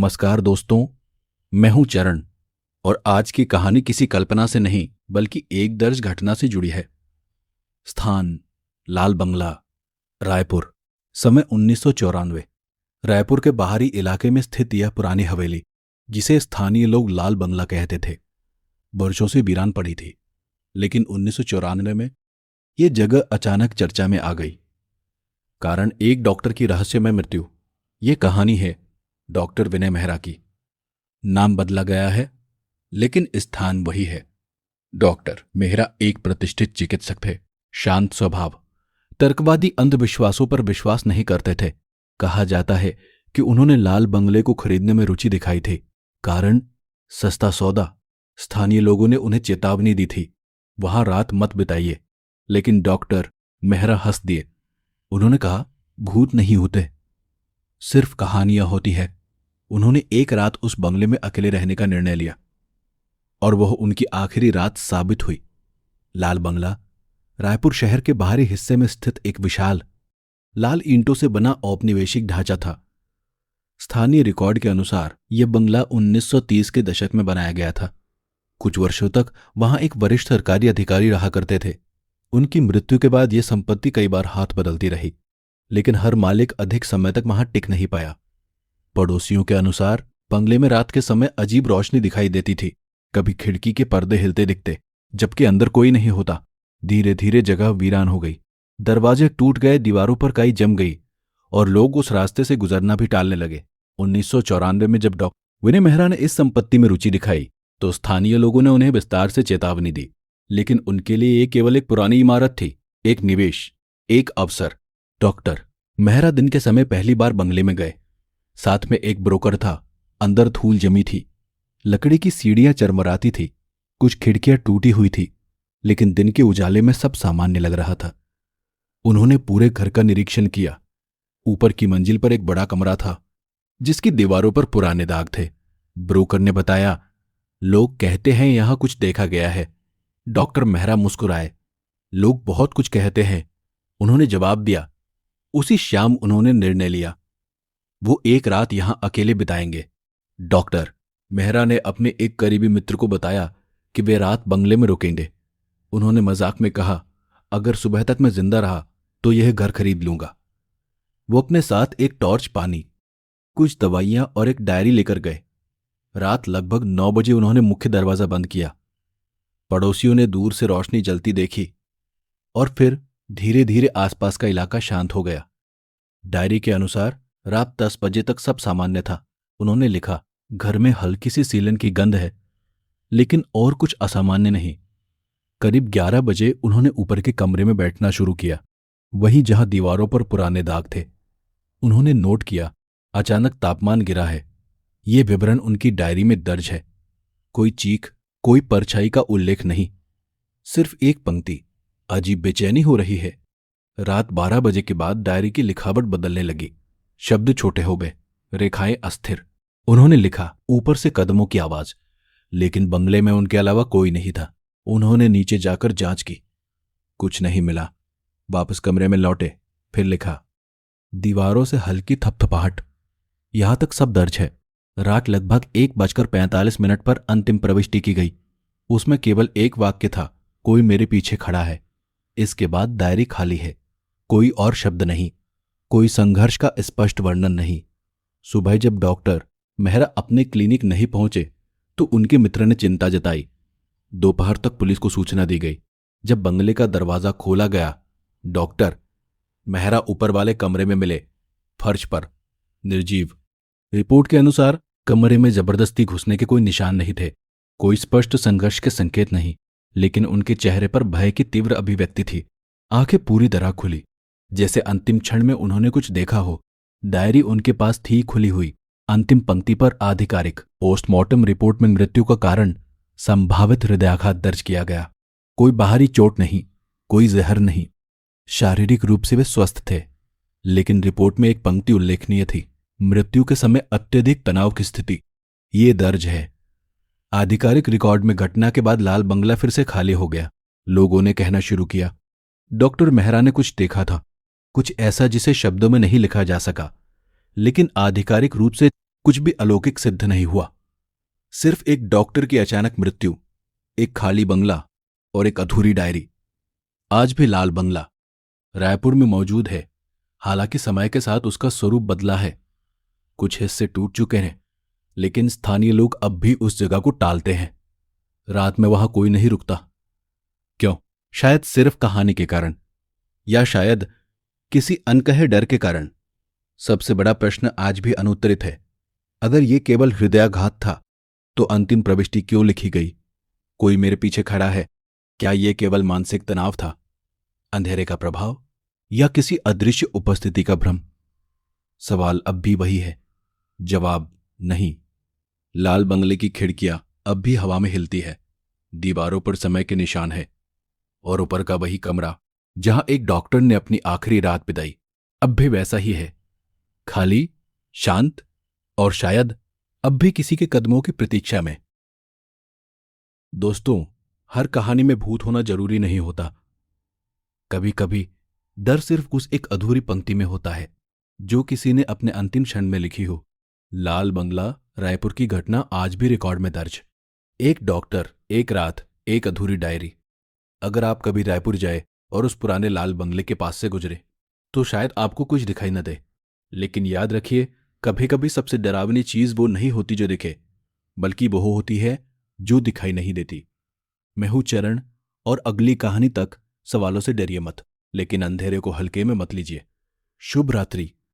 नमस्कार दोस्तों, मैं हूं चरण और आज की कहानी किसी कल्पना से नहीं बल्कि एक दर्ज घटना से जुड़ी है। स्थान लाल बंगला, रायपुर। समय 1994। रायपुर के बाहरी इलाके में स्थित यह पुरानी हवेली, जिसे स्थानीय लोग लाल बंगला कहते थे, वर्षों से वीरान पड़ी थी। लेकिन 1994 में यह जगह अचानक चर्चा में आ गई। कारण एक डॉक्टर की रहस्यमय मृत्यु। ये कहानी है डॉक्टर विनय मेहरा की। नाम बदला गया है लेकिन स्थान वही है। डॉक्टर मेहरा एक प्रतिष्ठित चिकित्सक थे, शांत स्वभाव, तर्कवादी अंधविश्वासों पर विश्वास नहीं करते थे। कहा जाता है कि उन्होंने लाल बंगले को खरीदने में रुचि दिखाई थी। कारण सस्ता सौदा। स्थानीय लोगों ने उन्हें चेतावनी दी थी, वहां रात मत बिताइए। लेकिन डॉक्टर मेहरा हंस दिए। उन्होंने कहा, भूत नहीं होते, सिर्फ कहानियां होती है। उन्होंने एक रात उस बंगले में अकेले रहने का निर्णय लिया और वह उनकी आखिरी रात साबित हुई। लाल बंगला रायपुर शहर के बाहरी हिस्से में स्थित एक विशाल लाल ईंटों से बना औपनिवेशिक ढांचा था। स्थानीय रिकॉर्ड के अनुसार यह बंगला 1930 के दशक में बनाया गया था। कुछ वर्षों तक वहां एक वरिष्ठ सरकारी अधिकारी रहा करते थे। उनकी मृत्यु के बाद यह संपत्ति कई बार हाथ बदलती रही, लेकिन हर मालिक अधिक समय तक वहां टिक नहीं पाया। पड़ोसियों के अनुसार बंगले में रात के समय अजीब रोशनी दिखाई देती थी। कभी खिड़की के पर्दे हिलते दिखते, जबकि अंदर कोई नहीं होता। धीरे धीरे जगह वीरान हो गई। दरवाजे टूट गए, दीवारों पर काई जम गई और लोग उस रास्ते से गुजरना भी टालने लगे। 1994 में जब डॉक्टर विनय मेहरा ने इस संपत्ति में रुचि दिखाई तो स्थानीय लोगों ने उन्हें विस्तार से चेतावनी दी। लेकिन उनके लिए ये केवल एक पुरानी इमारत थी, एक निवेश, एक अवसर। डॉक्टर मेहरा दिन के समय पहली बार बंगले में गए। साथ में एक ब्रोकर था। अंदर धूल जमी थी, लकड़ी की सीढ़ियां चरमराती थी, कुछ खिड़कियां टूटी हुई थी, लेकिन दिन के उजाले में सब सामान्य लग रहा था। उन्होंने पूरे घर का निरीक्षण किया। ऊपर की मंजिल पर एक बड़ा कमरा था जिसकी दीवारों पर पुराने दाग थे। ब्रोकर ने बताया, लोग कहते हैं यहां कुछ देखा गया है। डॉक्टर मेहरा मुस्कुराए। लोग बहुत कुछ कहते हैं, उन्होंने जवाब दिया। उसी शाम उन्होंने निर्णय लिया, वो एक रात यहां अकेले बिताएंगे। डॉक्टर मेहरा ने अपने एक करीबी मित्र को बताया कि वे रात बंगले में रुकेंगे। उन्होंने मजाक में कहा, अगर सुबह तक मैं जिंदा रहा तो यह घर खरीद लूंगा। वो अपने साथ एक टॉर्च, पानी, कुछ दवाइयां और एक डायरी लेकर गए। रात लगभग 9 बजे उन्होंने मुख्य दरवाजा बंद किया। पड़ोसियों ने दूर से रोशनी जलती देखी और फिर धीरे धीरे आसपास का इलाका शांत हो गया। डायरी के अनुसार रात 10 बजे तक सब सामान्य था। उन्होंने लिखा, घर में हल्की सी सीलन की गंध है, लेकिन और कुछ असामान्य नहीं। करीब 11 बजे उन्होंने ऊपर के कमरे में बैठना शुरू किया, वहीं जहां दीवारों पर पुराने दाग थे। उन्होंने नोट किया, अचानक तापमान गिरा है। ये विवरण उनकी डायरी में दर्ज है। कोई चीख, कोई परछाई का उल्लेख नहीं, सिर्फ एक पंक्ति, अजीब बेचैनी हो रही है। रात 12 बजे के बाद डायरी की लिखावट बदलने लगी। शब्द छोटे हो गए, रेखाएं अस्थिर। उन्होंने लिखा, ऊपर से कदमों की आवाज, लेकिन बंगले में उनके अलावा कोई नहीं था। उन्होंने नीचे जाकर जांच की, कुछ नहीं मिला। वापस कमरे में लौटे, फिर लिखा, दीवारों से हल्की थपथपाहट। यहां तक सब दर्ज है। रात लगभग 1:45 पर अंतिम प्रविष्टि की गई। उसमें केवल एक वाक्य था, कोई मेरे पीछे खड़ा है। इसके बाद डायरी खाली है, कोई और शब्द नहीं, कोई संघर्ष का स्पष्ट वर्णन नहीं। सुबह जब डॉक्टर मेहरा अपने क्लिनिक नहीं पहुंचे तो उनके मित्र ने चिंता जताई। दोपहर तक पुलिस को सूचना दी गई। जब बंगले का दरवाजा खोला गया, डॉक्टर मेहरा ऊपर वाले कमरे में मिले, फर्श पर निर्जीव। रिपोर्ट के अनुसार कमरे में जबरदस्ती घुसने के कोई निशान नहीं थे, कोई स्पष्ट संघर्ष के संकेत नहीं, लेकिन उनके चेहरे पर भय की तीव्र अभिव्यक्ति थी। आंखें पूरी तरह खुली, जैसे अंतिम क्षण में उन्होंने कुछ देखा हो। डायरी उनके पास थी, खुली हुई। अंतिम पंक्ति पर आधिकारिक पोस्टमार्टम रिपोर्ट में मृत्यु का कारण संभावित हृदयाघात दर्ज किया गया। कोई बाहरी चोट नहीं, कोई जहर नहीं। शारीरिक रूप से वे स्वस्थ थे, लेकिन रिपोर्ट में एक पंक्ति उल्लेखनीय थी, मृत्यु के समय अत्यधिक तनाव की स्थिति। ये दर्ज है। आधिकारिक रिकॉर्ड में घटना के बाद लाल बंगला फिर से खाली हो गया। लोगों ने कहना शुरू किया, डॉक्टर मेहरा ने कुछ देखा था, कुछ ऐसा जिसे शब्दों में नहीं लिखा जा सका, लेकिन आधिकारिक रूप से कुछ भी अलौकिक सिद्ध नहीं हुआ। सिर्फ एक डॉक्टर की अचानक मृत्यु, एक खाली बंगला और एक अधूरी डायरी। आज भी लाल बंगला रायपुर में मौजूद है, हालांकि समय के साथ उसका स्वरूप बदला है। कुछ हिस्से टूट चुके हैं, लेकिन स्थानीय लोग अब भी उस जगह को टालते हैं। रात में वहां कोई नहीं रुकता। क्यों? शायद सिर्फ कहानी के कारण, या शायद किसी अनकहे डर के कारण। सबसे बड़ा प्रश्न आज भी अनुत्तरित है। अगर ये केवल हृदयाघात था तो अंतिम प्रविष्टि क्यों लिखी गई? कोई मेरे पीछे खड़ा है। क्या ये केवल मानसिक तनाव था, अंधेरे का प्रभाव, या किसी अदृश्य उपस्थिति का भ्रम? सवाल अब भी वही है, जवाब नहीं। लाल बंगले की खिड़कियां अब भी हवा में हिलती है, दीवारों पर समय के निशान है, और ऊपर का वही कमरा जहां एक डॉक्टर ने अपनी आखिरी रात बिताई अब भी वैसा ही है, खाली, शांत और शायद अब भी किसी के कदमों की प्रतीक्षा में। दोस्तों, हर कहानी में भूत होना जरूरी नहीं होता। कभी कभी डर सिर्फ उस एक अधूरी पंक्ति में होता है जो किसी ने अपने अंतिम क्षण में लिखी हो। लाल बंगला रायपुर की घटना आज भी रिकॉर्ड में दर्ज। एक डॉक्टर, एक रात, एक अधूरी डायरी। अगर आप कभी रायपुर जाए और उस पुराने लाल बंगले के पास से गुजरे तो शायद आपको कुछ दिखाई न दे, लेकिन याद रखिए, कभी कभी सबसे डरावनी चीज वो नहीं होती जो दिखे, बल्कि वो होती है जो दिखाई नहीं देती। मैं हूं चरण, और अगली कहानी तक सवालों से डरिए मत, लेकिन अंधेरे को हल्के में मत लीजिए। शुभ रात्रि।